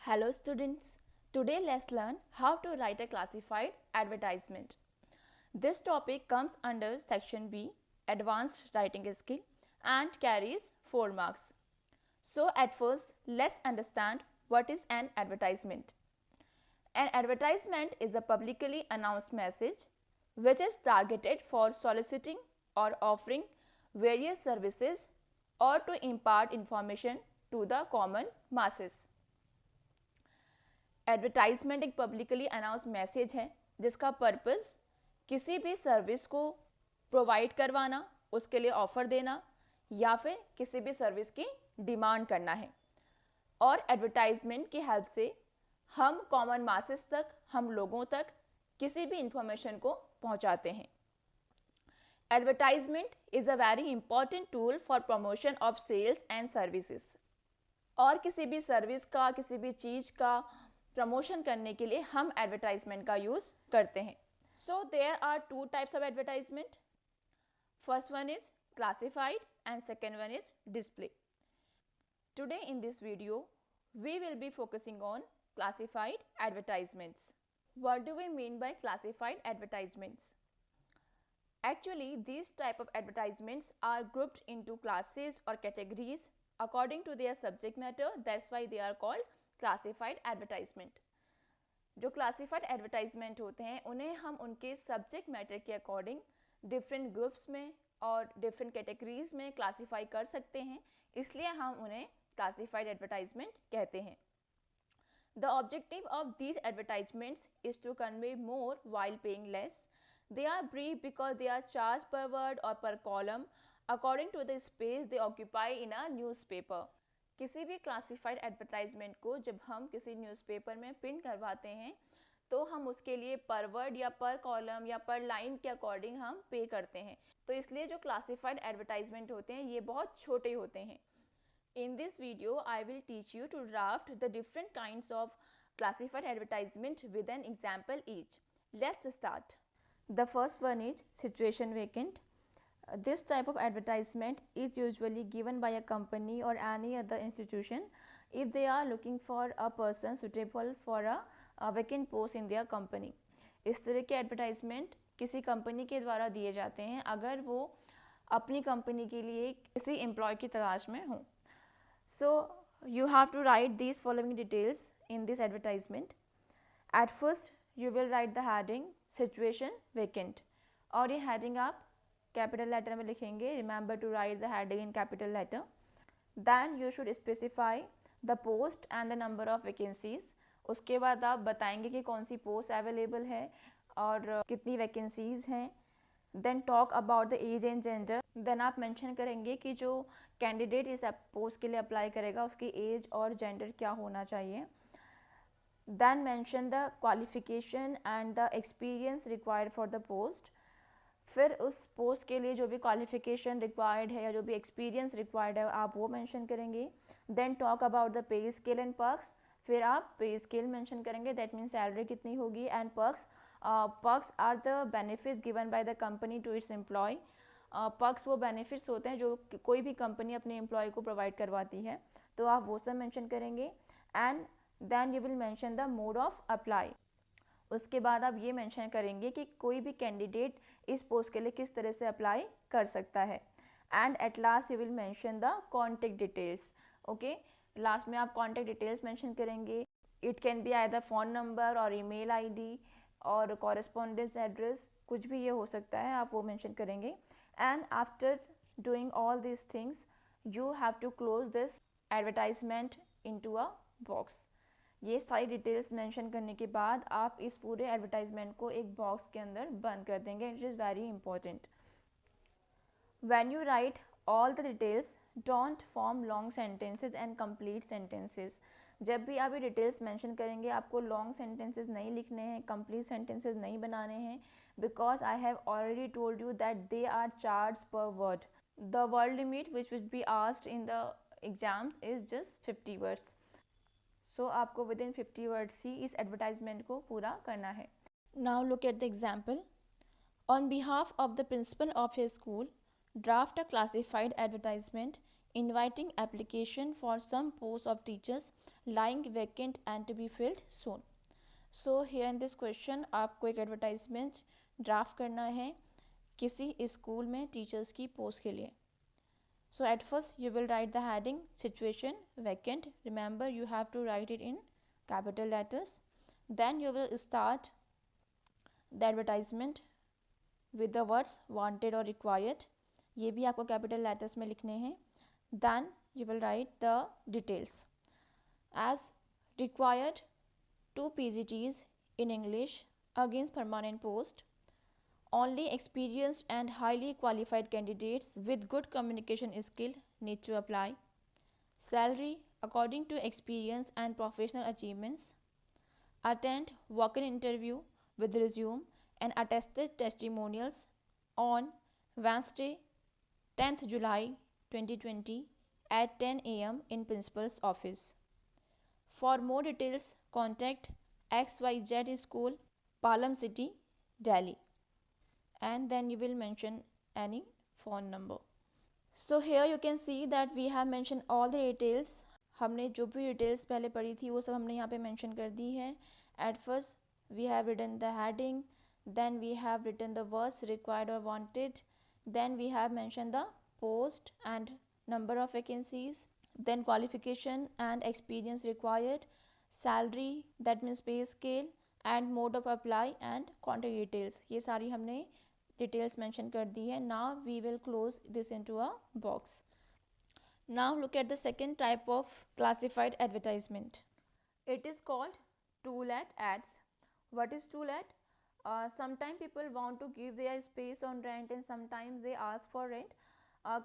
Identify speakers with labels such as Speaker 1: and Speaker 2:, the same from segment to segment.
Speaker 1: Hello students, today let's learn how to write a classified advertisement. This topic comes under section B, advanced writing skill, and carries 4 marks. So at first let's understand what is an advertisement. An advertisement is a publicly announced message which is targeted for soliciting or offering various services or to impart information to the common masses. Advertisement एक publicly announce message है जिसका purpose किसी भी service को provide करवाना, उसके लिए offer देना या फिर किसी भी सर्विस की डिमांड करना है। और एडवर्टाइजमेंट की हेल्प से हम कॉमन मासेस तक, हम लोगों तक किसी भी इंफॉर्मेशन को पहुंचाते हैं। Advertisement is a very important tool for promotion of sales and services. और किसी भी सर्विस का, किसी भी चीज़ का प्रमोशन करने के लिए हम एडवर्टाइजमेंट का यूज़ करते हैं। So there are two types of advertisement. First one is classified and second one is display. Today in this video we will be focusing on classified advertisements. What do we mean by classified advertisements? Actually, these type of advertisements are grouped into classes or categories according to their subject matter. That's why they are called classified advertisement. जो classified advertisement होते हैं उन्हें हम उनके subject matter के according different groups में और different categories में classify कर सकते हैं, इसलिए हम उन्हें classified advertisement कहते हैं. The objective of these advertisements is to convey more while paying less. They are brief because they are charged per word or per column according to the space they occupy in a newspaper. किसी भी classified advertisement को जब हम किसी newspaper में print करवाते हैं तो हम उसके लिए पर वर्ड या पर कॉलम या पर लाइन के अकॉर्डिंग हम पे करते हैं, तो इसलिए जो क्लासिफाइड एडवर्टाइजमेंट होते हैं ये बहुत छोटे होते हैं. In this video, I will teach you to draft the different kinds of classified advertisement with an example each. Let's start. The first one is situation vacant. This type of advertisement is usually given by a company or any other institution if they are looking for a person suitable for a vacant post in their company. इस तरह के advertisement किसी company के द्वारा दिए जाते हैं अगर वो अपनी कंपनी के लिए किसी एम्प्लॉय की तलाश में हों. So you have to write these following details in this advertisement. At first you will write the heading situation vacant और ये heading आप कैपिटल लेटर में लिखेंगे. Remember to write the heading in capital letter. Then you should specify the post and the number of vacancies. उसके बाद आप बताएंगे कि कौन सी पोस्ट अवेलेबल है और कितनी वैकेंसीज हैं. Then talk about the age and gender. Then आप मेंशन करेंगे कि जो कैंडिडेट इस पोस्ट के लिए अप्लाई करेगा उसकी एज और जेंडर क्या होना चाहिए. Then mention the qualification and the experience required for the post. फिर उस पोस्ट के लिए जो भी क्वालिफिकेशन रिक्वायर्ड है या जो भी एक्सपीरियंस रिक्वायर्ड है आप वो मेंशन करेंगे. Then talk about the pay scale and perks. फिर आप पे स्केल मेंशन करेंगे, दैट मीन्स सैलरी कितनी होगी. And perks are the benefits given by the company to its employ. Perks वो बेनिफिट्स होते हैं जो कोई भी कंपनी अपने एम्प्लॉय को प्रोवाइड करवाती है, तो आप वो सब मेंशन करेंगे. And then you will mention the mode of apply. उसके बाद आप ये मेंशन करेंगे कि कोई भी कैंडिडेट इस पोस्ट के लिए किस तरह से अप्लाई कर सकता है. And eight last you will mention the contact details. Okay, last में आप कॉन्टैक्ट डिटेल्स मेंशन करेंगे. It can be either phone number और ईमेल आईडी और कॉरेस्पॉन्डेंस एड्रेस, कुछ भी ये हो सकता है, आप वो मेंशन करेंगे. And after doing all this things you have to close this advertisement into a box. ये सारी डिटेल्स मेंशन करने के बाद आप इस पूरे एडवर्टाइजमेंट को एक बॉक्स के अंदर बंद कर देंगे. It is very important. When you right all the details don't form long sentences and complete sentences. जब भी आप ये डिटेल्स मेंशन करेंगे आपको लॉन्ग सेंटेंसेज नहीं लिखने हैं, कंप्लीट सेंटेंसेज नहीं बनाने हैं, because I have already told you that they are charge per word. The word limit which will be asked in the exams is just 50 words. So आपको with in 50 words ही इस advertisement को पूरा करना है. Now look at the example. On behalf of the principle of your school, draft a classified advertisement inviting application for some posts of teachers lying vacant and to be filled soon. So here in this question आपको एक advertisement draft करना है किसी school में teachers की post के लिए. So at first you will write the heading situation vacant. Remember you have to write it in capital letters. Then you will start the advertisement with the words wanted or required. ये भी आपको capital letters में लिखने हैं. Then you will write the details as required 2 PGTs in English against permanent post. Only experienced and highly qualified candidates with good communication skill need to apply. Salary according to experience and professional achievements. Attend walk-in interview with resume and attested testimonials on Wednesday 10th July 2020 at 10 a.m. in principal's office. For more details contact XYZ School, Palam City, Delhi. And then you will mention any phone number. So here you can see that we have mentioned all the details. हमने जो भी details पहले पढ़ी थी वो सब हमने यहाँ पे mention कर दी है. At first we have written the heading, then we have written the words required or wanted, then we have mentioned the post and number of vacancies, then qualification and experience required, salary that means pay scale, and mode of apply and contact details. ये सारी हमने details mention कर दी है. Now we will close this into a box. Now look at the second type of classified advertisement. It is called to-let ads. What is to-let? Sometimes people want to give their space on rent and sometimes they ask for rent.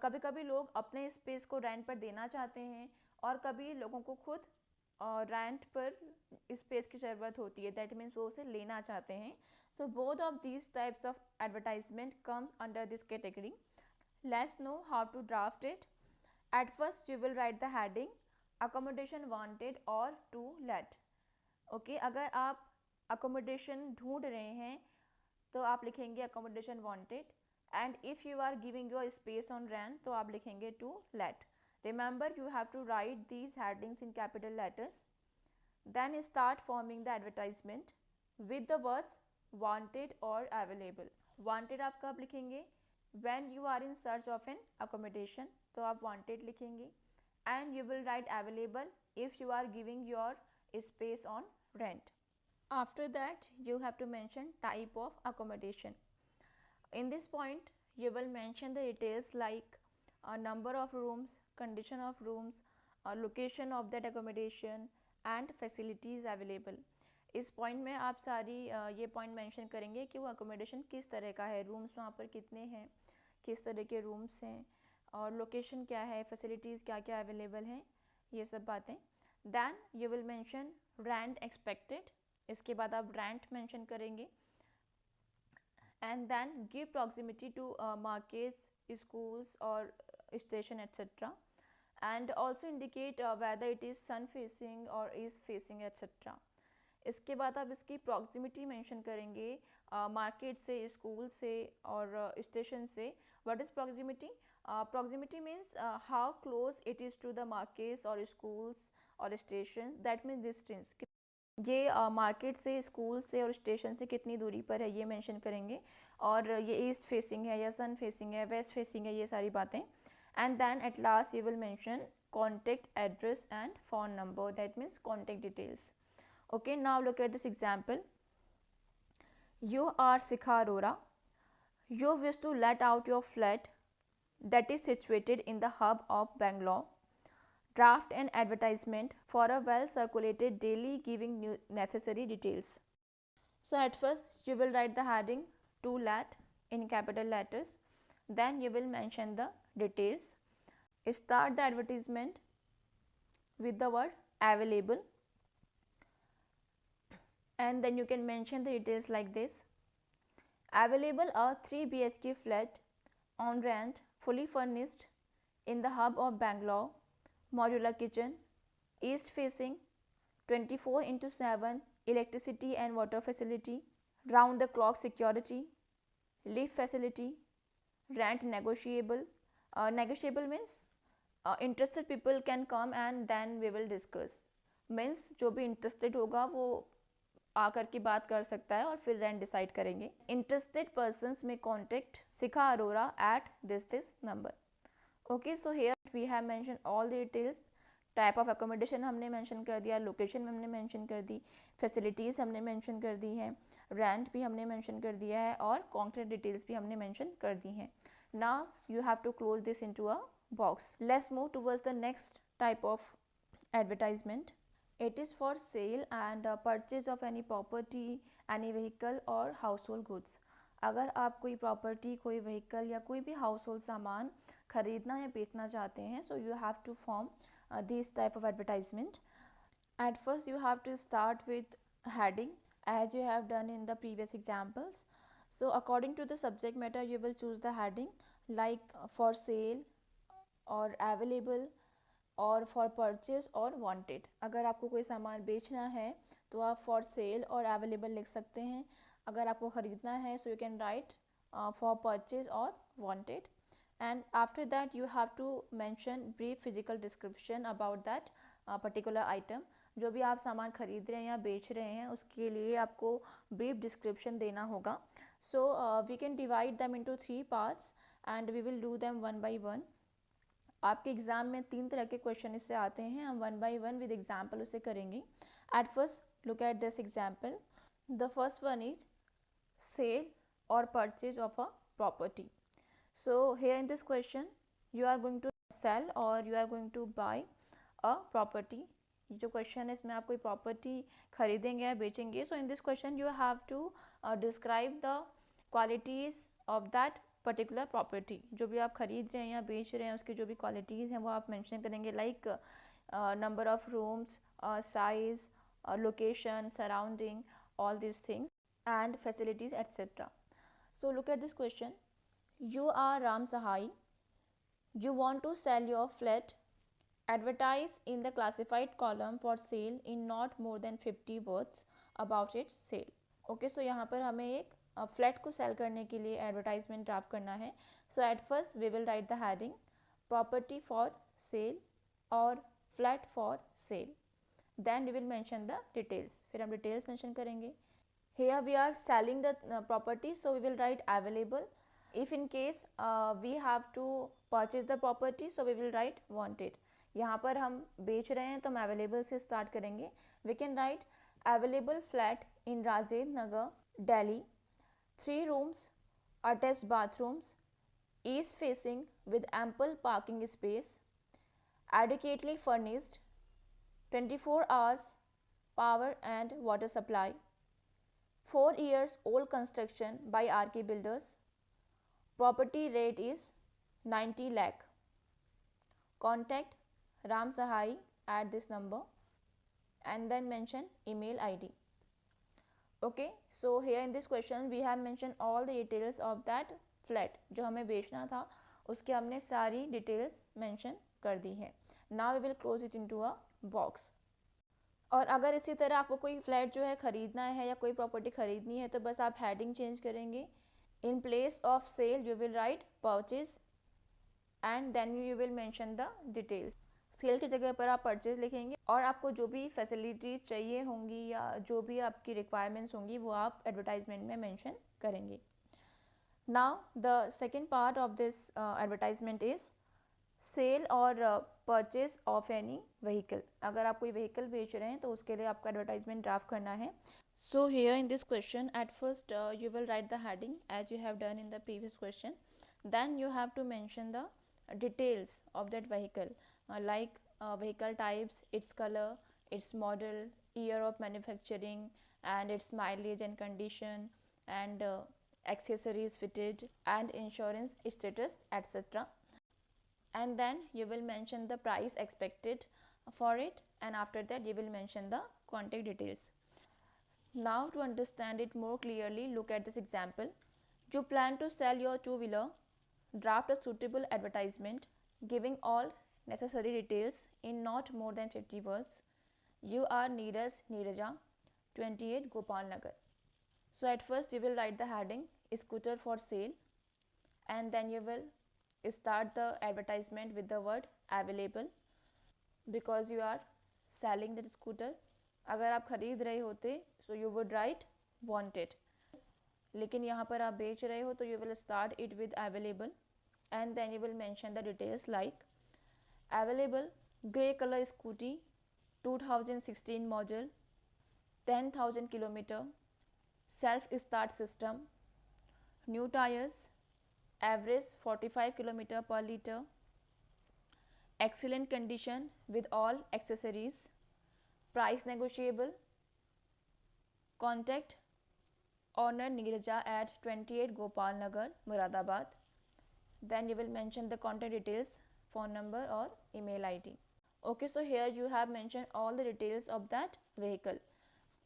Speaker 1: कभी कभी लोग अपने space को rent पर देना चाहते हैं और कभी लोगों को खुद रेंट पर स्पेस की ज़रूरत होती है. दैट मीन्स वो उसे लेना चाहते हैं. So both of these types of advertisement comes under this category. Let's know how to draft it. At first you will write the heading accommodation wanted और टू लेट. ओके, अगर आप accommodation ढूंढ रहे हैं तो आप लिखेंगे accommodation wanted. And if you are giving your space on rent तो आप लिखेंगे to let. Remember you have to write these headings in capital letters. Then start forming the advertisement with the words wanted or available. Wanted आप कब लिखेंगे? When you are in search of an accommodation तो आप wanted लिखेंगे. And you will write available if you are giving your space on rent. After that you have to mention type of accommodation. In this point you will mention the details like number of rooms, condition of rooms, location of that accommodation and facilities available. इस point में आप सारी ये point mention करेंगे कि वो accommodation किस तरह का है, रूम्स वहाँ पर कितने हैं, किस तरह के रूम्स हैं और लोकेशन क्या है, फैसिलिटीज़ क्या क्या अवेलेबल हैं, ये सब बातें. Then you will mention rent expected. इसके बाद आप रेंट मेंशन करेंगे. And then give proximity to markets, schools or station etc. and also indicate whether it is sun facing or east facing etc. इसके बाद आप इसकी प्रॉक्सिमिटी मेंशन करेंगे market से, स्कूल से और स्टेशन से. What is proximity? Proximity means how close it is to the markets और स्कूल्स और स्टेशंस. That means distance. ये मार्केट से, स्कूल से और स्टेशन से कितनी दूरी पर है ये मेंशन करेंगे. और ये ईस्ट फेसिंग है या सन फेसिंग है, वेस्ट फेसिंग है, ये सारी बातें. And then at last you will mention contact address and phone number. That means contact details. Okay, now look at this example. You are Shikha Arora. You wish to let out your flat that is situated in the hub of Bangalore. Draft an advertisement for a well circulated daily giving necessary details. So at first you will write the heading to let in capital letters. Then you will mention the details. Start the advertisement with the word available. And then you can mention the details like this. Available a 3 BHK flat on rent, fully furnished in the hub of Bangalore. Modular kitchen, east facing, 24/7 electricity and water facility, round the clock security, lift facility, rent negotiable. Negotiable means interested people can come and then we will discuss. Means जो भी interested होगा वो आकर की बात कर सकता है और फिर रेंट डिसाइड करेंगे. Interested persons may contact Shikha Arora at this number. Okay, so here we have mention all the details. Type of accommodation हमने मेंशन कर दिया, लोकेशन हमने मेंशन कर दी, फैसिलिटीज़ हमने मेंशन कर दी हैं, रेंट भी हमने मेंशन कर दिया है और कॉन्टैक्ट डिटेल्स भी हमने मेंशन कर दी हैं. Now you have to close this into a box. Let's move towards the next type of advertisement. It is for sale and purchase of any property, any vehicle or household goods. अगर आप कोई property, कोई vehicle या कोई भी house hold सामान खरीदना या बेचना चाहते हैं, so you have to form this type of advertisement. At first you have to start with heading as you have done in the previous examples. So according to the subject matter you will choose the heading like for sale और available और for purchase or wanted. अगर आपको कोई सामान बेचना है तो आप फॉर सेल और अवेलेबल लिख सकते हैं. अगर आपको ख़रीदना है so you can write for purchase or wanted. And after that you have to mention brief physical description about that particular item. जो भी आप सामान खरीद रहे हैं या बेच रहे हैं उसके लिए आपको ब्रीफ डिस्क्रिप्शन देना होगा. So we can divide them into 3 parts and we will do them one by one. आपके एग्ज़ाम में 3 तरह के क्वेश्चन इससे आते हैं, हम one by one with example उसे करेंगे. At first look at this example. The first one is sale और purchase of a property. So here in this question you are going to sell or you are going to bye a property. जो question है इसमें आप कोई property खरीदेंगे या बेचेंगे. So in this question you have to describe the qualities of that particular property. जो भी आप खरीद रहे हैं या बेच रहे हैं उसकी जो भी क्वालिटीज़ हैं वो आप मेंशन करेंगे, like number of rooms, size, location, surrounding, all this things and facilities etcetera. So look at this question. You are Ram Sahay. You want to sell your flat. Advertise in the classified column for sale in not more than 50 words about its sale. Okay, so यहाँ पर हमें एक flat को cell करने के लिए advertisement draft करना है. So at first we will write the heading property for sale or flat for sale. Then we will mention the details. फिर हम डिटेल्स मेंशन करेंगे. Here we are selling the property, so we will write available. If in case we have to purchase the property, so we will write wanted. यहाँ पर हम बेच रहे हैं तो हम available से start करेंगे. We can write available flat in Rajendra Nagar, Delhi, 3 rooms, attached bathrooms, east facing with ample parking space, adequately furnished, 24 hours power and water supply, 4 years old construction by RK Builders. Property rate is 90 lakh. Contact Ram Sahai at this number and then mention email ID. Okay, so here in this question we have mentioned all the details of that flat. जो हमें बेचना था उसके हमने सारी details mention कर दी है. Now we will close it into a box. और अगर इसी तरह आपको कोई फ्लैट जो है ख़रीदना है या कोई प्रॉपर्टी ख़रीदनी है तो बस आप हेडिंग चेंज करेंगे. In place of sale you will write purchase and then you will mention the details. Sale की जगह पर आप परचेज लिखेंगे और आपको जो भी फैसिलिटीज़ चाहिए होंगी या जो भी आपकी रिक्वायरमेंट्स होंगी वो आप एडवर्टाइजमेंट में मेंशन करेंगे. Now the second part of this advertisement is sale और परचेज ऑफ एनी व्हीकल. अगर आप कोई व्हीकल बेच रहे हैं तो उसके लिए आपको एडवर्टाइजमेंट ड्राफ्ट करना है. So here in this question at first you will write the heading as you have done in the previous question. Then you have to mention the details of that vehicle, like vehicle types, its colour, its model, year of manufacturing and its mileage and condition and accessories fitted and insurance status etc. And then you will mention the price expected for it and after that you will mention the contact details. Now to understand it more clearly, look at this example. You plan to sell your two-wheeler, draft a suitable advertisement giving all necessary details in not more than 50 words. You are Neeraj Neeraja, 28 Gopal Nagar. So at first you will write the heading scooter for sale and then you will start the advertisement with the word available because you are selling that scooter. अगर आप खरीद रहे होते so you would write wanted, लेकिन यहाँ पर आप बेच रहे हो तो you will start it with available and then you will mention the details like available grey color scooty 2016 model 10,000 kilometer self start system, new tires, average 45 kilometer per liter, excellent condition with all accessories, price negotiable, contact owner Neeraja at 28 Gopal Nagar, Muradabad. Then you will mention the contact details, phone number or email ID. Okay, so here you have mentioned all the details of that vehicle.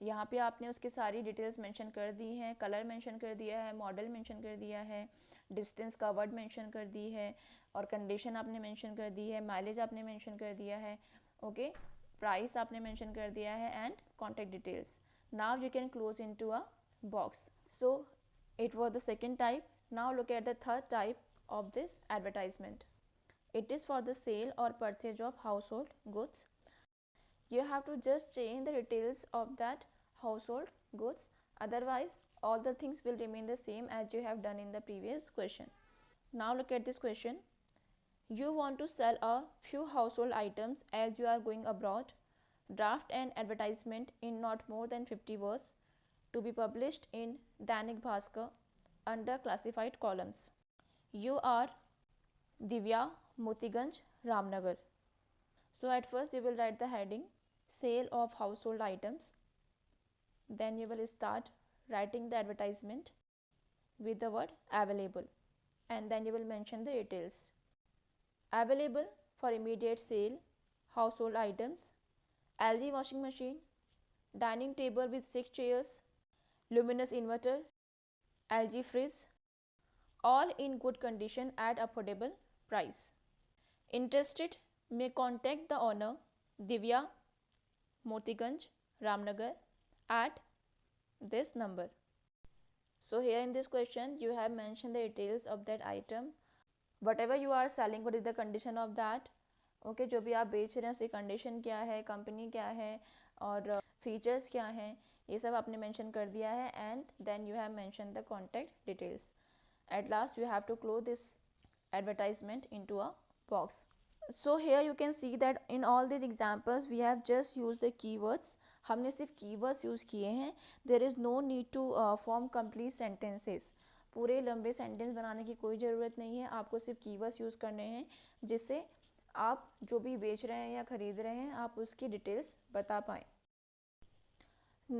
Speaker 1: यहाँ पे आपने उसकी सारी details mention कर दी हैं, colour mention कर दिया है, मॉडल मेंशन कर दिया है, डिस्टेंस कवर्ड मेंशन कर दी है और कंडीशन आपने मेंशन कर दी है, माइलेज आपने मेंशन कर दिया है, ओके, प्राइस आपने मेंशन कर दिया है and contact details. Now you can close into a box. So it was the second type. Now look at the third type of this advertisement. It is for the sale or purchase of household goods. You have to just change the details of that household goods, otherwise all the things will remain the same as you have done in the previous question. Now look at this question. You want to sell a few household items as you are going abroad. Draft an advertisement in not more than 50 words to be published in Dainik Bhaskar under classified columns. You are Divya, Motiganj, Ramnagar. So at first you will write the heading sale of household items. Then you will start writing the advertisement with the word available and then you will mention the details. Available for immediate sale household items: LG washing machine, dining table with 6 chairs, luminous inverter, LG fridge, all in good condition at affordable price. Interested may contact the owner Divya, Motiganj, Ramnagar at this number. So here in this question you have mentioned the details of that item, whatever you are selling, what is the condition of that. Okay, जो भी आप बेच रहे हैं उसकी condition क्या है, company क्या है और फीचर्स क्या हैं, ये सब आपने मेंशन कर दिया है and then you have mention the contact details. At last you have to close this advertisement into a box. So here you can see that in all these examples we have just used the keywords. हमने सिर्फ keywords use किए हैं. There is no need to form complete sentences. पूरे लंबे sentence बनाने की कोई ज़रूरत नहीं है. आपको सिर्फ keywords यूज़ करने हैं जिससे आप जो भी बेच रहे हैं या ख़रीद रहे हैं आप उसकी डिटेल्स बता पाएँ.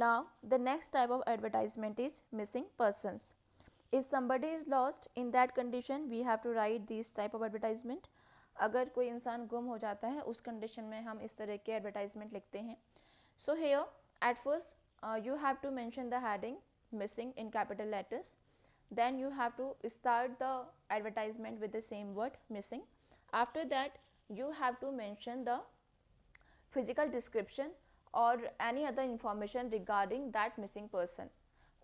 Speaker 1: Now the next type of advertisement is missing persons. If somebody is lost, in that condition we have to write this type of advertisement. अगर कोई इंसान गुम हो जाता है उस कंडीशन में हम इस तरह के एडवर्टाइजमेंट लिखते हैं. So here at first you have to mention the heading missing in capital letters. Then you have to start the advertisement with the same word missing. After that you have to mention the physical description or any other information regarding that missing person.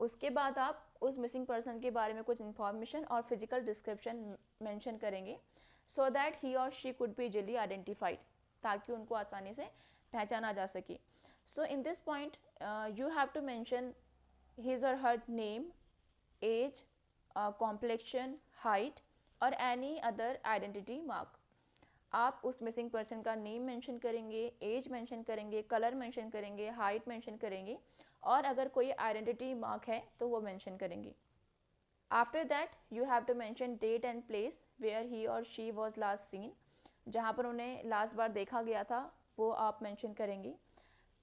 Speaker 1: उसके बाद आप उस missing person के बारे में कुछ information और physical description mention करेंगे सो दैट ही और she could be easily identified, ताकि उनको आसानी से पहचाना जा सके. So in this point you have to mention his or her name, age, complexion, height or any other identity mark. आप उस मिसिंग पर्सन का नेम मेंशन करेंगे, एज मेंशन करेंगे, कलर मेंशन करेंगे, हाइट मेंशन करेंगे और अगर कोई आइडेंटिटी मार्क है तो वो मेंशन करेंगे. After that you have to mention date and place where he और शी वाज लास्ट सीन. जहाँ पर उन्हें लास्ट बार देखा गया था वो आप मेंशन करेंगे.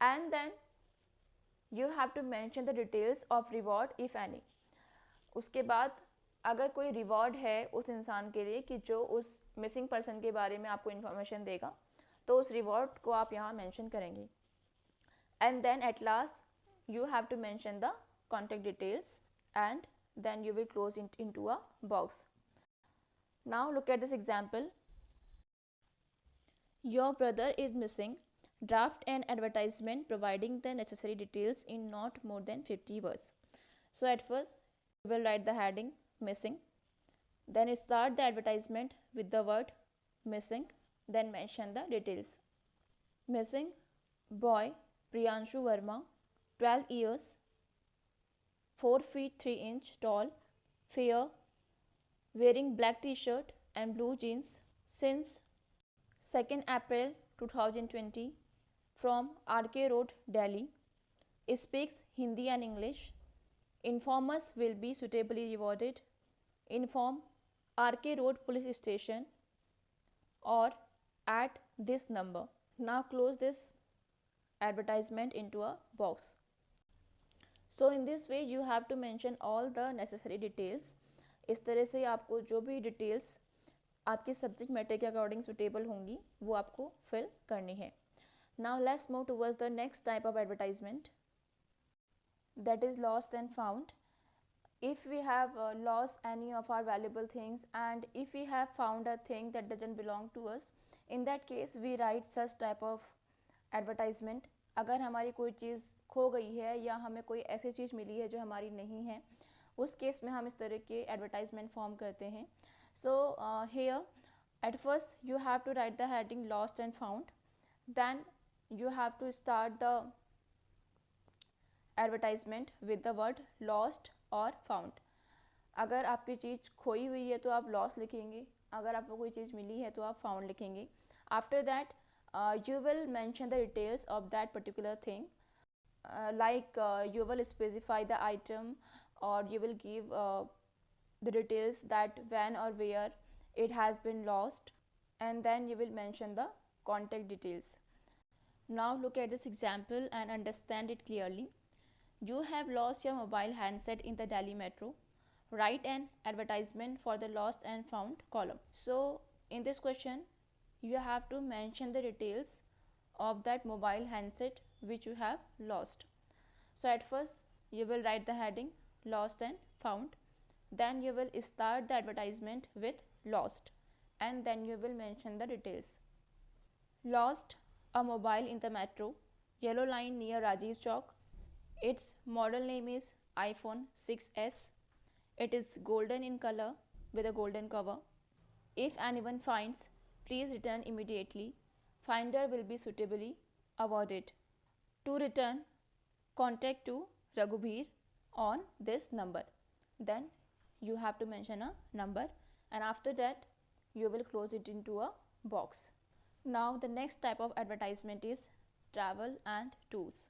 Speaker 1: And then you have to mention the details of reward if any. उसके बाद अगर कोई रिवॉर्ड है उस इंसान के लिए कि जो उस मिसिंग पर्सन के बारे में आपको इन्फॉर्मेशन देगा तो उस रिवॉर्ड को आप यहाँ मेंशन करेंगे. And then at last you have to mention the contact details and then you will close it into a box. Now look at this example. Your brother is missing. Draft an advertisement providing the necessary details in not more than 50 words. So at first you will write the heading missing. Then start the advertisement with the word missing, then mention the details. Missing boy Priyanshu Verma, 12 years, 4 feet 3 inch tall, fair, wearing black t-shirt and blue jeans since 2nd April 2020 from RK Road, Delhi. Speaks Hindi and English. Informers will be suitably rewarded. Inform RK Road Police Station or at this number. Now close this advertisement into a box. So in this way you have to mention all the necessary details. इस तरह से आपको जो भी details आपके subject matter के according suitable होंगी वो आपको फिल करनी है. Now let's move towards the next type of advertisement, that is lost and found. If we have lost any of our valuable things and if we have found a thing that doesn't belong to us, in that case we write such type of advertisement. अगर हमारी कोई चीज़ खो गई है या हमें कोई ऐसी चीज़ मिली है जो हमारी नहीं है, उस केस में हम इस तरह के एडवर्टाइजमेंट फॉर्म करते हैं. So here at first you have to write the heading lost and found, then you have to start the advertisement with the word lost or found. अगर आपकी चीज़ खोई हुई है तो आप lost लिखेंगे, अगर आपको कोई चीज़ मिली है तो आप found लिखेंगे. After that you will mention the details of that particular thing, like you will specify the item or you will give the details that when or where it has been lost, and then you will mention the contact details. Now look at this example and understand it clearly. You have lost your mobile handset in the Delhi metro. Write an advertisement for the lost and found column. So in this question you have to mention the details of that mobile handset which you have lost. So at first you will write the heading lost and found, then you will start the advertisement with lost and then you will mention the details. Lost a mobile in the metro, yellow line near Rajiv Chowk. Its model name is iPhone 6s. It is golden in color with a golden cover. If anyone finds, please return immediately. Finder will be suitably awarded. To return, contact to Raghubir on this number. Then you have to mention a number and after that you will close it into a box. Now the next type of advertisement is travel and tours.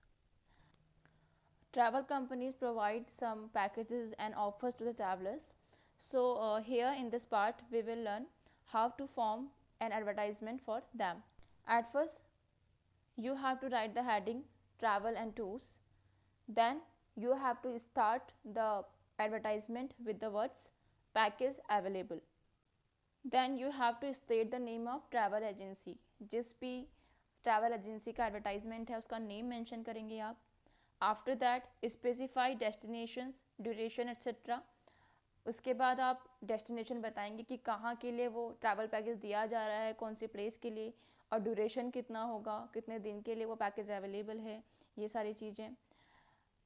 Speaker 1: Travel companies provide some packages and offers to the travelers. So here in this part we will learn how to form an advertisement for them. At first you have to write the heading travel and tours, then you have to start the advertisement with the words package available. Then you have to state the name of travel agency. जिस भी travel agency का advertisement है उसका name mention करेंगे आप. After that specify destinations, duration etcetera. उसके बाद आप डेस्टिनेशन बताएंगे कि कहाँ के लिए वो ट्रैवल पैकेज दिया जा रहा है, कौन सी प्लेस के लिए, और ड्यूरेशन कितना होगा, कितने दिन के लिए वो पैकेज अवेलेबल है, ये सारी चीज़ें.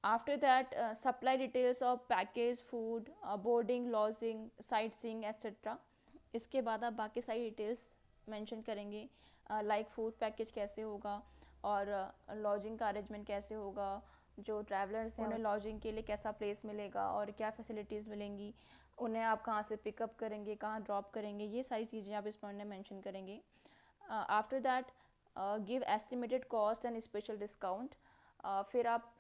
Speaker 1: After that supply details of package, food, boarding, lodging, sight seeing etcetera. इसके बाद आप बाकी सारी डिटेल्स मेंशन करेंगे, लाइक फूड पैकेज कैसे होगा और लॉजिंग का अरेंजमेंट कैसे होगा, जो ट्रैवलर्स हैं उन्हें लॉजिंग के लिए कैसा प्लेस मिलेगा और क्या फैसिलिटीज़ मिलेंगी, उन्हें आप कहाँ से पिकअप करेंगे, कहाँ ड्रॉप करेंगे, ये सारी चीज़ें आप इस पॉइंट में मेंशन करेंगे. After that give estimated cost and special discount. फिर आप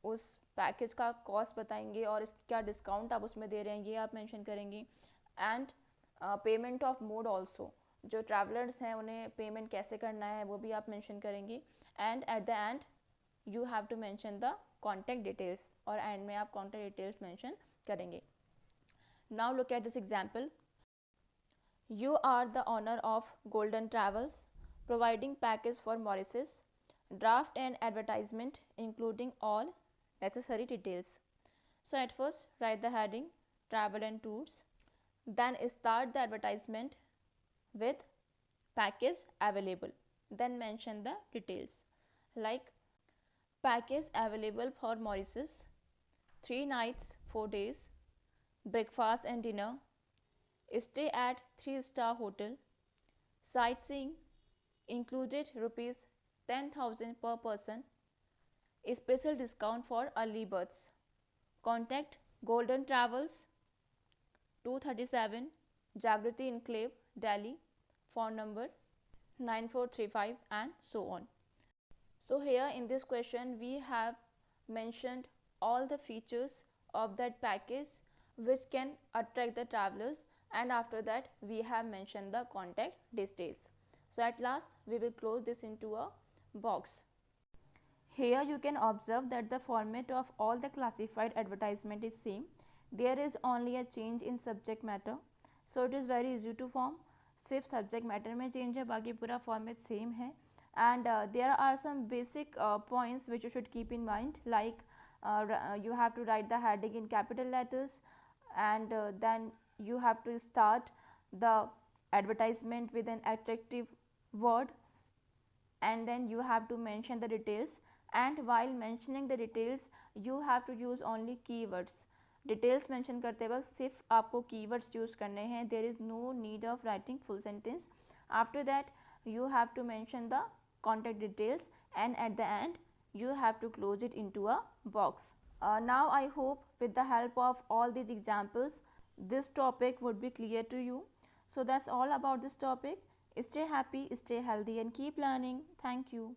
Speaker 1: उस पैकेज का कॉस्ट बताएंगे और क्या डिस्काउंट आप उसमें दे रहे हैं ये आप मेंशन करेंगे. And payment of mode also, जो ट्रैवलर्स हैं उन्हें पेमेंट कैसे करना है वो भी आप मेंशन करेंगे. And at the end you have to mention the contact details, और एंड में आप कॉन्टैक्ट डिटेल्स मेंशन करेंगे. Now look at this example. You are the owner of golden travels providing package for Mauritius. Draft and advertisement including all necessary details. So at first write the heading travel and tours, then start the advertisement with package available, then mention the details like package available for Mauritius, 3 nights 4 days, breakfast and dinner, stay at 3-star hotel, sightseeing included rupees 10,000 per person, special discount for early births. Contact Golden Travels, 237 Jagrati Enclave, Delhi, phone number 9435, and so on. So here in this question we have mentioned all the features of that package which can attract the travelers, and after that we have mentioned the contact details. So at last we will close this into a box. Here you can observe that the format of all the classified advertisement is same. There is only a change in subject matter, so it is very easy to form. सिर्फ subject matter में change है, बाकी पूरा format same है. And there are some basic points which you should keep in mind, like you have to write the heading in capital letters, and then you have to start the advertisement with an attractive word, and then you have to mention the details, and while mentioning the details you have to use only keywords. Details mention करते वक्त सिर्फ आपको keywords use करने हैं. There is no need of writing full sentence. After that you have to mention the contact details, and at the end you have to close it into a box. Now I hope with the help of all these examples this topic would be clear to you. So that's all about this topic. Stay happy, stay healthy, and keep learning. Thank you.